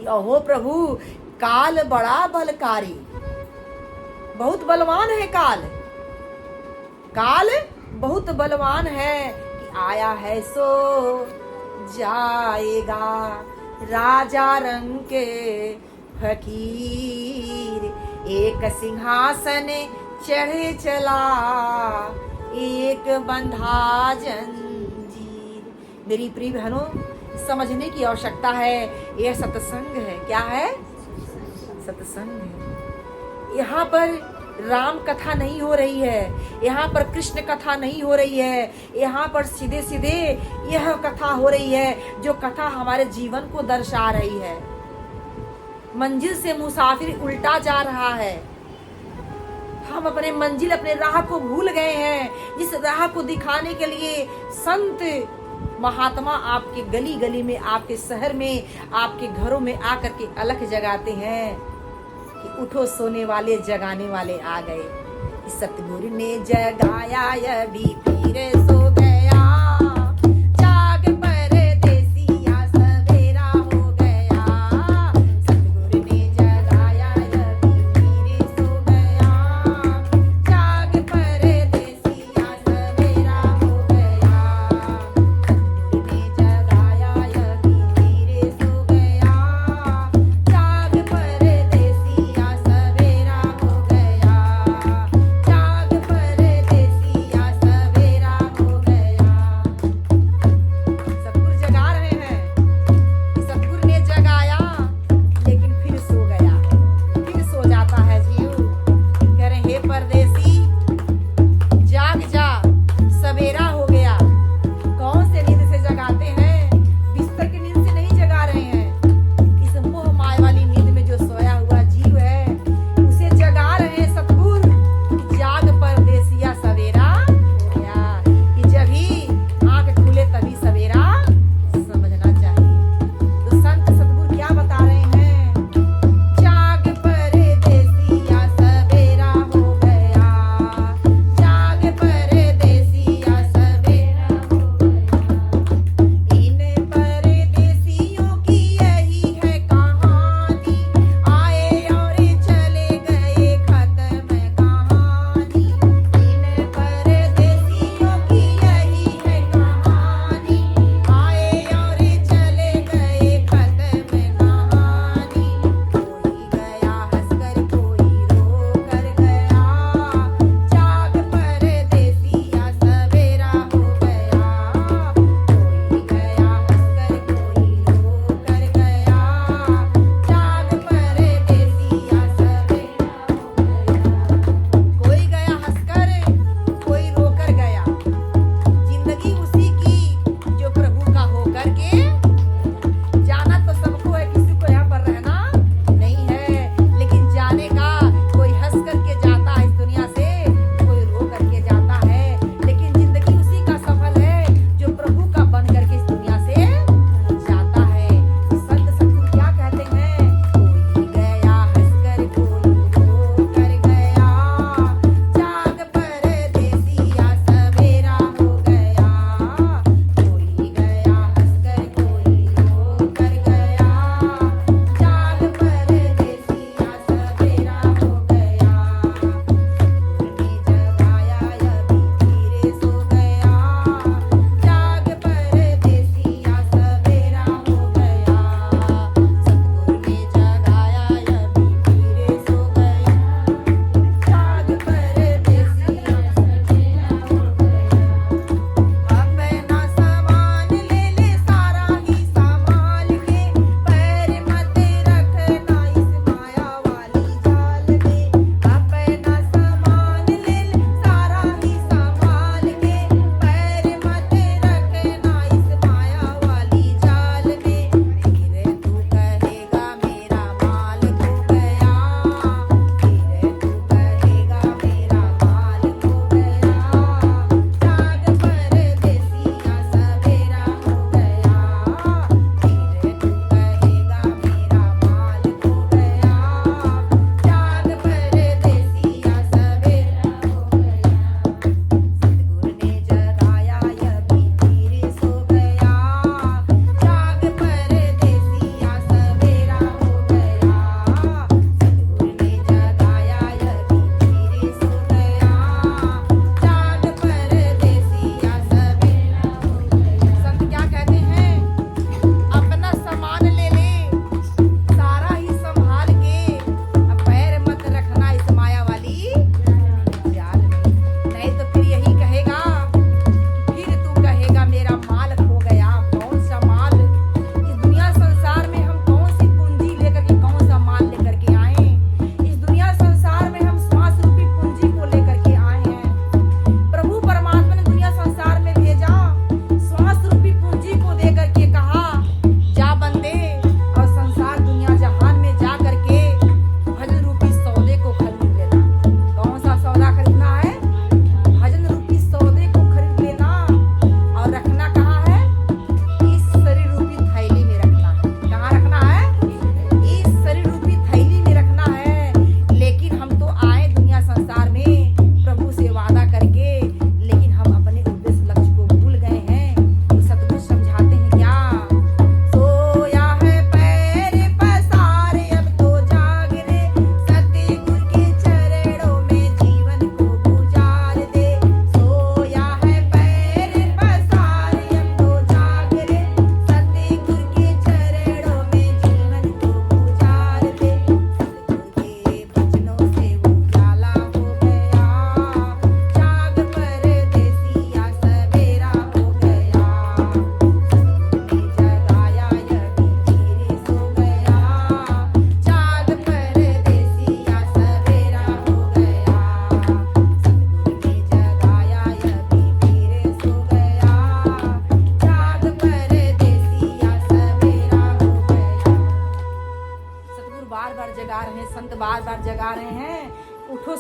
अहो प्रभु, काल बड़ा बलकारी, बहुत बलवान है काल। काल बहुत बलवान है कि आया है सो जाएगा, राजा रंग के फकीर। एक सिंहासन चढ़े चला, एक बंधा जंजीर। मेरी प्रिय बहनों, समझने की आवश्यकता है, यह सत्संग है। क्या है? सत्संग है। यहाँ पर राम कथा नहीं हो रही है, यहाँ पर कृष्ण कथा नहीं हो रही है, यहाँ पर सीधे सीधे यह कथा हो रही है जो कथा हमारे जीवन को दर्शा रही है। मंजिल से मुसाफिर उल्टा जा रहा है। हम अपने मंजिल, अपने राह को भूल गए हैं, जिस राह को दिखाने के लिए संत महात्मा आपके गली गली में, आपके शहर में, आपके घरों में आकर के अलख जगाते हैं कि उठो सोने वाले, जगाने वाले आ गए। सतगुरु ने जगाया, अभी पीर सो गया, जाग परदेसिया सवेरा हो गया। सतगुरु ने जगाया, अभी पीर सो गया, जाग परदेसिया सवेरा हो गया। सतगुरु ने जगाया, अभी पीर सो गया, जाग परदेसिया सवेरा हो गया, जाग परदेसिया सवेरा हो गया।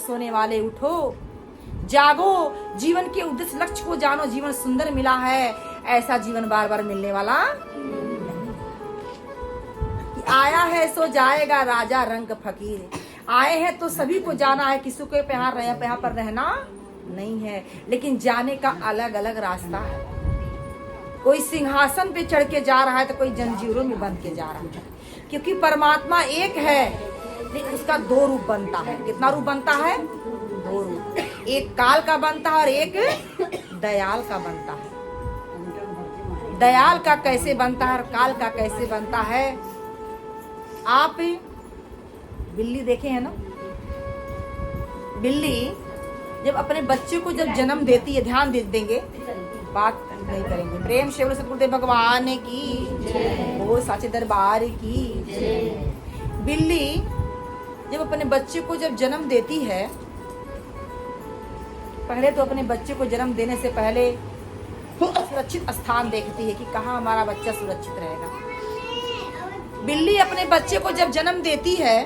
सोने वाले उठो, जागो, जीवन के उद्देश्य लक्ष्य को जानो, जीवन सुंदर मिला है, ऐसा जीवन बार बार मिलने वाला आया है सो जाएगा राजा रंग फकीर। आए हैं तो सभी को जाना है, किसी को यहाँ पर रहना नहीं है, लेकिन जाने का अलग अलग रास्ता है। कोई सिंहासन पे चढ़ के जा रहा है तो कोई जंजीरों में बंध के जा रहा है, क्योंकि परमात्मा एक है लेकिन उसका दो रूप बनता है। कितना रूप बनता है? दो रूप, एक काल का बनता है और एक दयाल का बनता है। दयाल का कैसे बनता है और काल का कैसे बनता है? आप बिल्ली देखे हैं ना? बिल्ली जब अपने बच्चे को जब जन्म देती है, ध्यान दे देंगे, बात नहीं करेंगे, प्रेम से बोलो सतगुरुदेव भगवान की, वो साचे दरबार की। बिल्ली जब अपने बच्चे को जब जन्म देती है, पहले तो अपने बच्चे को जन्म देने से पहले सुरक्षित स्थान देखती है कि कहाँ हमारा बच्चा सुरक्षित रहेगा। बिल्ली अपने बच्चे को जब जन्म देती है,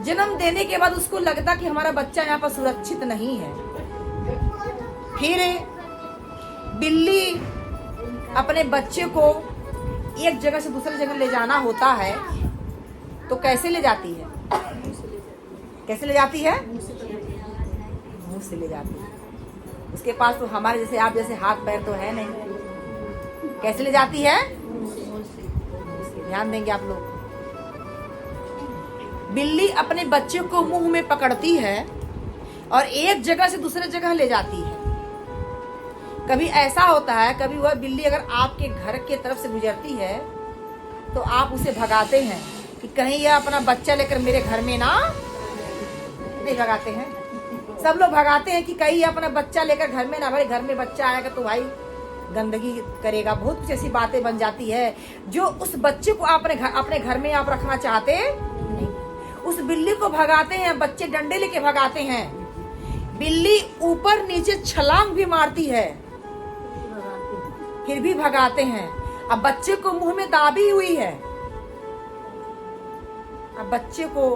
जन्म देने के बाद उसको लगता कि हमारा बच्चा यहाँ पर सुरक्षित नहीं है। फिर बिल्ली अपने बच्चे को एक जगह से दूसरी जगह ले जाना होता है तो कैसे ले जाती है? कैसे ले जाती है? मुंह से ले जाती है। उसके पास तो हमारे जैसे आप जैसे हाथ पैर तो है नहीं। कैसे ले जाती है? ध्यान देंगे आप लोग। बिल्ली अपने बच्चे को मुंह में पकड़ती है और एक जगह से दूसरे जगह ले जाती है। कभी ऐसा होता है, कभी वह बिल्ली अगर आपके घर के तरफ से गुजरती है तो आप उसे भगाते हैं कि कहीं यह अपना बच्चा लेकर मेरे घर में ना, नहीं भगाते हैं? सब लोग भगाते हैं कि कहीं अपना बच्चा लेकर घर में ना, भाई घर में बच्चा आएगा तो भाई गंदगी करेगा, बहुत कुछ ऐसी बातें बन जाती है जो उस बच्चे को अपने घर में आप रखना चाहते नहीं। उस बिल्ली को भगाते हैं, बच्चे डंडे लेके भगाते हैं। बिल्ली ऊपर नीचे छलांग भी मारती है, फिर भी भगाते हैं। अब बच्चे को मुंह में दाबी हुई है, अब बच्चे को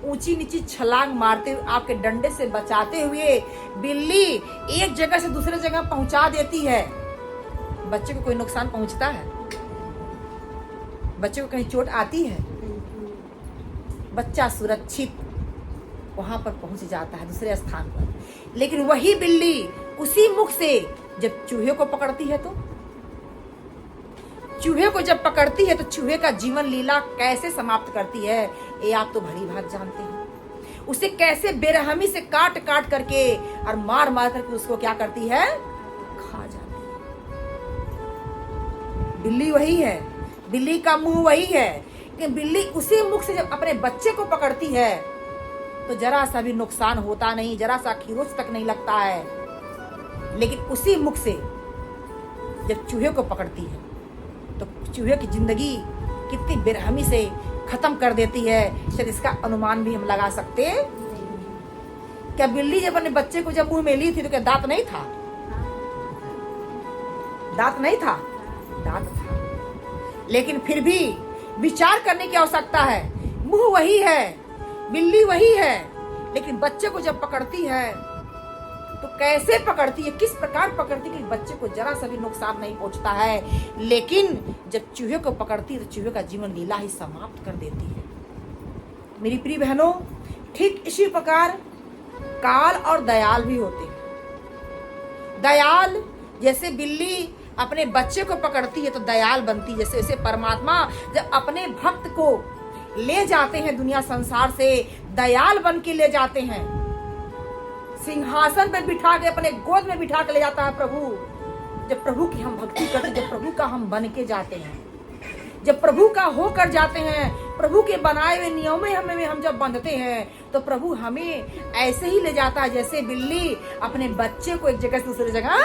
ऊंची नीची छलांग मारते हुए आपके डंडे से बचाते हुए बिल्ली एक जगह से दूसरे जगह पहुंचा देती है। बच्चे को कोई नुकसान पहुंचता है? बच्चे को कहीं चोट आती है? बच्चा सुरक्षित वहां पर पहुंच जाता है दूसरे स्थान पर। लेकिन वही बिल्ली उसी मुख से जब चूहे को पकड़ती है, तो चूहे को जब पकड़ती है तो चूहे का जीवन लीला कैसे समाप्त करती है, ये आप तो भली भांति जानते हैं। उसे कैसे बेरहमी से काट काट करके और मार मार करके उसको क्या करती है? खा जाती है। बिल्ली वही है, बिल्ली का मुंह वही है, कि बिल्ली उसी मुख से जब अपने बच्चे को पकड़ती है तो जरा सा भी नुकसान होता नहीं, जरा सा खीरोच तक नहीं लगता है। लेकिन उसी मुख से जब चूहे को पकड़ती है तो चूहे की जिंदगी कितनी बेरहमी से खत्म कर देती है, शायद इसका अनुमान भी हम लगा सकते। क्या बिल्ली जब अपने बच्चे को जब मुंह में ली थी तो क्या दांत नहीं था? दांत नहीं था? दांत था। लेकिन फिर भी विचार करने की आवश्यकता है। मुंह वही है, बिल्ली वही है, लेकिन बच्चे को जब पकड़ती है तो कैसे पकड़ती है, किस प्रकार पकड़ती है कि बच्चे को जरा सा भी नुकसान नहीं पहुंचता है। लेकिन जब चूहे को पकड़ती है तो चूहे का जीवन लीला ही समाप्त कर देती है। मेरी प्रिय बहनों, ठीक इसी प्रकार काल और दयाल भी होते हैं। दयाल जैसे बिल्ली अपने बच्चे को पकड़ती है तो दयाल बनती है, जैसे जैसे परमात्मा जब अपने भक्त को ले जाते हैं दुनिया संसार से, दयाल बन के ले जाते हैं। सिंहासन पर बिठा के अपने गोद में बिठा के ले जाता है प्रभु। जब प्रभु की हम भक्ति करते, जब प्रभु का हम बन के जाते हैं, जब प्रभु का होकर जाते हैं, प्रभु के बनाए हुए नियमों में हम जब बंधते हैं तो प्रभु हमें ऐसे ही ले जाता है जैसे बिल्ली अपने बच्चे को एक जगह से दूसरी जगह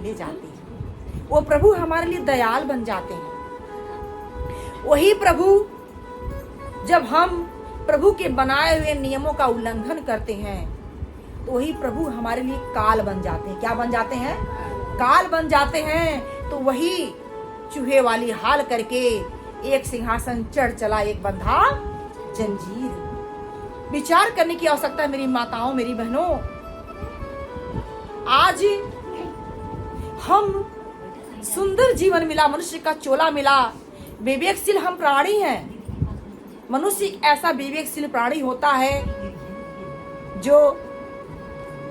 ले जाती है। वो प्रभु हमारे लिए दयाल बन जाते हैं। वही प्रभु जब हम प्रभु के बनाए हुए नियमों का उल्लंघन करते हैं तो वही प्रभु हमारे लिए काल बन जाते हैं। क्या बन जाते हैं? काल बन जाते हैं। तो वही चूहे वाली हाल करके एक सिंहासन चढ़ चला, एक बंधा जंजीर। विचार करने की आवश्यकता है मेरी माताओं, मेरी बहनों। आज हम सुंदर जीवन मिला, मनुष्य का चोला मिला, विवेकशील हम प्राणी हैं। मनुष्य एक ऐसा विवेकशील प्राणी होता है जो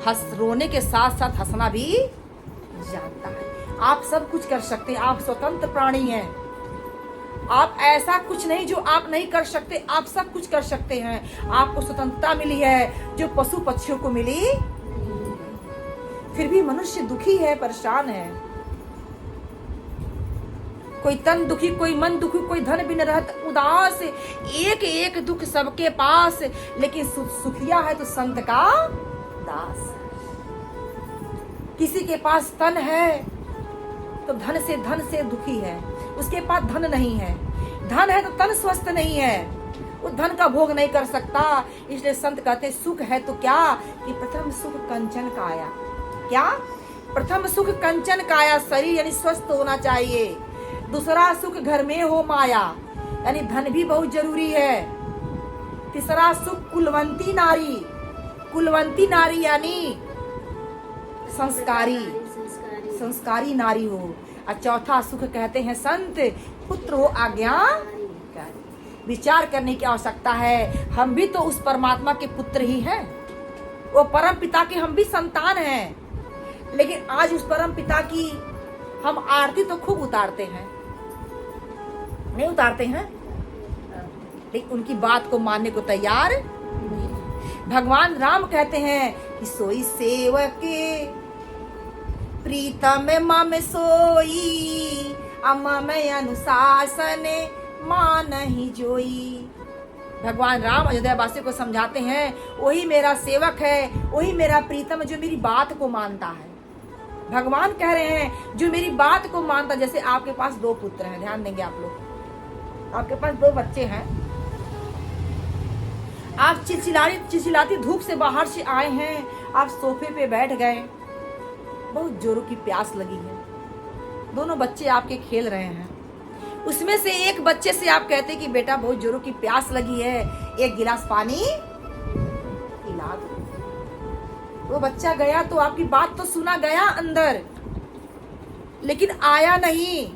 रोने के साथ साथ हंसना भी जानता है। आप सब कुछ कर सकते हैं, आप स्वतंत्र प्राणी हैं। आप ऐसा कुछ नहीं जो आप नहीं कर सकते, आप सब कुछ कर सकते हैं। आपको स्वतंत्रता मिली है जो पशु पक्षियों को मिली, फिर भी मनुष्य दुखी है, परेशान है। कोई तन दुखी, कोई मन दुखी, कोई धन बिन रहत उदास, एक एक दुख सबके पास, लेकिन सुखिया है तो संत का दास। किसी के पास तन है तो धन से दुखी है, उसके पास धन नहीं है। धन है तो तन स्वस्थ नहीं है, उस धन का भोग नहीं कर सकता। इसलिए संत कहते सुख है तो क्या, कि प्रथम सुख कंचन काया। क्या? प्रथम सुख कंचन काया, शरीर यानी स्वस्थ होना चाहिए। दूसरा सुख घर में हो माया, यानी धन भी बहुत जरूरी है। तीसरा सुख कुलवंती नारी, कुलवंती नारी यानी संस्कारी नारी हो। और चौथा सुख कहते हैं संत पुत्र हो आज्ञा। विचार करने की आवश्यकता है, हम भी तो उस परमात्मा के पुत्र ही हैं, वो परम पिता के हम भी संतान हैं। लेकिन आज उस परम पिता की हम आरती तो खूब उतारते हैं, नहीं उतारते हैं, लेकिन उनकी बात को मानने को तैयार नहीं। भगवान राम कहते हैं कि सोई सेवक प्रीतम मम सोई, मम अनुशासन मान ही जोई। भगवान राम अयोध्या वासियों को समझाते हैं, वही मेरा सेवक है, वही मेरा प्रीतम जो मेरी बात को मानता है। भगवान कह रहे हैं जो मेरी बात को मानता। जैसे आपके पास 2 पुत्र हैं, ध्यान देंगे आप लोग, आपके पास 2 बच्चे हैं। आप चिलचिलाती धूप से बाहर से आए हैं, आप सोफे पे बैठ गए, बहुत जोरों की प्यास लगी है। दोनों बच्चे आपके खेल रहे हैं, उसमें से एक बच्चे से आप कहते कि बेटा बहुत जोरों की प्यास लगी है, 1 गिलास पानी पिला दो। वो बच्चा गया तो आपकी बात तो सुना गया अंदर, लेकिन आया नहीं।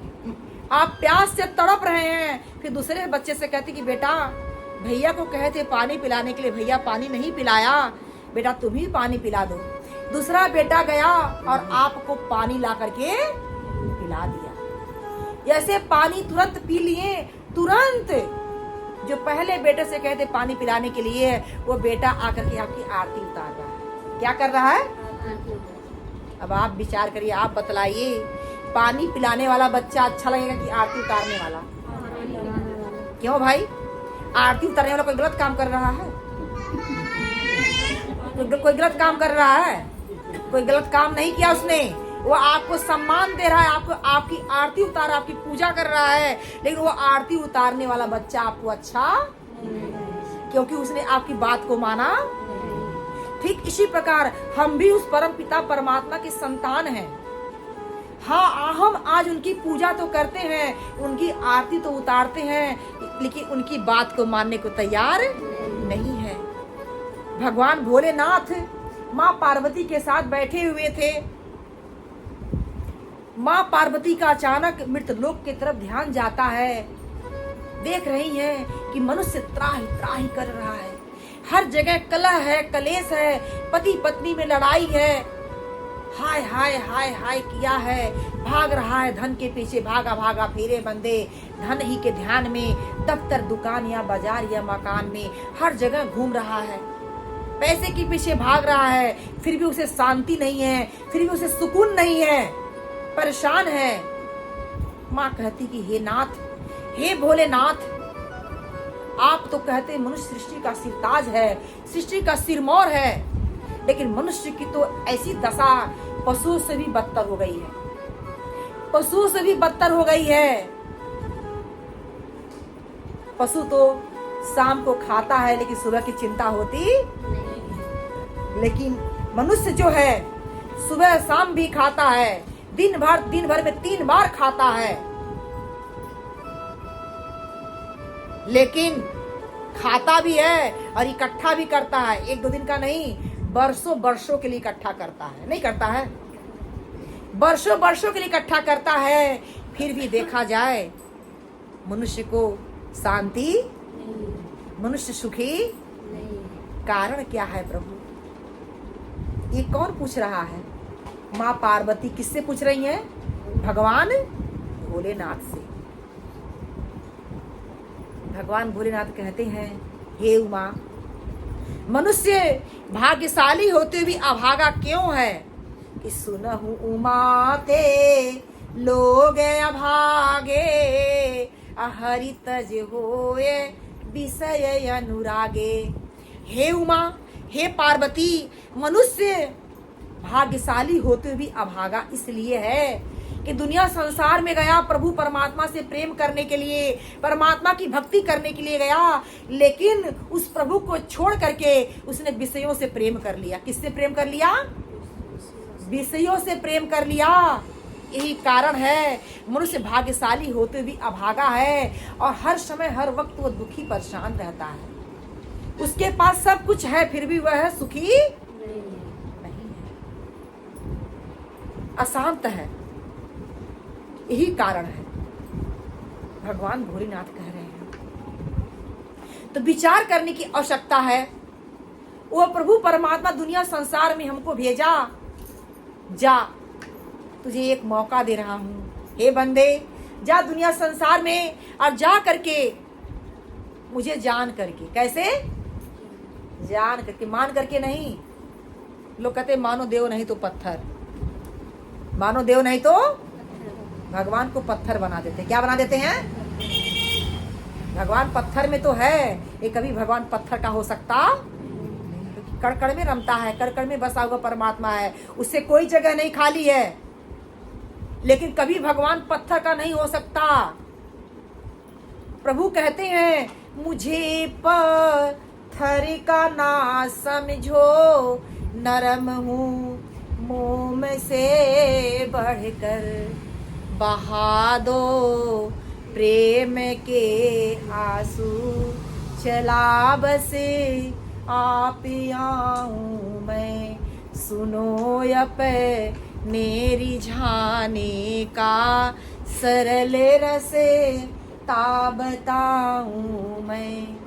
आप प्यास से तड़प रहे हैं। फिर दूसरे बच्चे से कहते कि बेटा भैया को कहे थे पानी पिलाने के लिए, भैया पानी नहीं पिलाया, बेटा तुम ही पानी पिला दो। दूसरा बेटा गया और आपको पानी ला करके पिला दिया। जैसे पानी तुरंत पी लिए, तुरंत जो पहले बेटे से कहते पानी पिलाने के लिए, वो बेटा आकर के आपकी आरती उतार रहा है। क्या कर रहा है? अब आप विचार करिए, आप बतलाइए, पानी पिलाने वाला बच्चा अच्छा लगेगा कि आरती उतारने वाला? क्यों भाई? आरती उतारने वाला कोई गलत काम कर रहा है? कोई गलत काम कर रहा है? कोई गलत काम नहीं किया उसने, वो आपको सम्मान दे रहा है, आपको आपकी आरती उतार, आपकी पूजा कर रहा है। लेकिन वो आरती उतारने वाला बच्चा आपको अच्छा, क्योंकि उसने आपकी बात को माना। ठीक इसी प्रकार हम भी उस परम पिता परमात्मा के संतान हैं। हाँ, हम आज उनकी पूजा तो करते हैं, उनकी आरती तो उतारते हैं, लेकिन उनकी बात को मानने को तैयार नहीं है। भगवान भोलेनाथ माँ पार्वती के साथ बैठे हुए थे। माँ पार्वती का अचानक मृतलोक की तरफ ध्यान जाता है। देख रही है कि मनुष्य त्राही त्राही कर रहा है, हर जगह कलह है, कलेश है, पति पत्नी में लड़ाई है, हाय हाय हाय हाय किया है, भाग रहा है धन के पीछे, भागा भागा फेरे बंदे, धन ही के ध्यान में, दफ्तर दुकान या बाजार या मकान में हर जगह घूम रहा है, पैसे के पीछे भाग रहा है। फिर भी उसे शांति नहीं है, फिर भी उसे सुकून नहीं है, परेशान है। माँ कहती कि हे नाथ, हे भोलेनाथ, आप तो कहते मनुष्य सृष्टि का सिरताज है, सृष्टि का सिरमौर है, लेकिन मनुष्य की तो ऐसी दशा पशुओं से भी बदतर हो गई है, पशुओं से भी बदतर हो गई है। पशु तो शाम को खाता है, लेकिन सुबह की चिंता होती, लेकिन मनुष्य जो है सुबह शाम भी खाता है, दिन भर में 3 बार खाता है, लेकिन खाता भी है और इकट्ठा भी करता है। एक दो दिन का नहीं, वर्षों वर्षों के लिए इकट्ठा करता है। नहीं करता है? वर्षों वर्षों के लिए इकट्ठा करता है। फिर भी देखा जाए मनुष्य को शांति, मनुष्य सुखी नहीं। कारण क्या है प्रभु? ये कौन पूछ रहा है? माँ पार्वती किससे पूछ रही हैं? भगवान भोलेनाथ से। भगवान भोलेनाथ कहते हैं, हे उमा, मनुष्य भाग्यशाली होते हुए अभागा क्यों है? कि सुनहु उमा ते लोग अभागे, हरि तज होए विषय अनुरागे। हे उमा, हे पार्वती, मनुष्य भाग्यशाली होते हुए अभागा इसलिए है कि दुनिया संसार में गया प्रभु परमात्मा से प्रेम करने के लिए, परमात्मा की भक्ति करने के लिए गया, लेकिन उस प्रभु को छोड़ करके उसने विषयों से प्रेम कर लिया। किससे प्रेम कर लिया? विषयों से प्रेम कर लिया। यही कारण है मनुष्य भाग्यशाली होते हुए अभागा है और हर समय हर वक्त वो दुखी परेशान रहता है। उसके पास सब कुछ है फिर भी वह सुखी नहीं है, अशांत है। यही कारण है, भगवान भोलेनाथ कह रहे हैं। तो विचार करने की आवश्यकता है। वो प्रभु परमात्मा दुनिया संसार में हमको भेजा, जा तुझे एक मौका दे रहा हूं, हे बंदे, जा दुनिया संसार में और जा करके मुझे जान करके। कैसे? जान करके, मान करके नहीं। लोग कहते मानो देव नहीं तो पत्थर, मानो देव नहीं तो भगवान को पत्थर बना देते। क्या बना देते हैं? भगवान पत्थर में तो है, ये कभी भगवान पत्थर का हो सकता? कड़कड़ में रमता है, कड़कड़ में बसा हुआ परमात्मा है, उससे कोई जगह नहीं खाली है। लेकिन कभी भगवान पत्थर का नहीं हो सकता। प्रभु कहते हैं, मुझे पत्थर का ना समझो, नरम हूँ मोम से बढ़कर, बहा दो प्रेम के आंसू, चला बसे आप आऊं मैं, सुनो अपने रिझाने का, सरल रसे ता बताऊं मैं।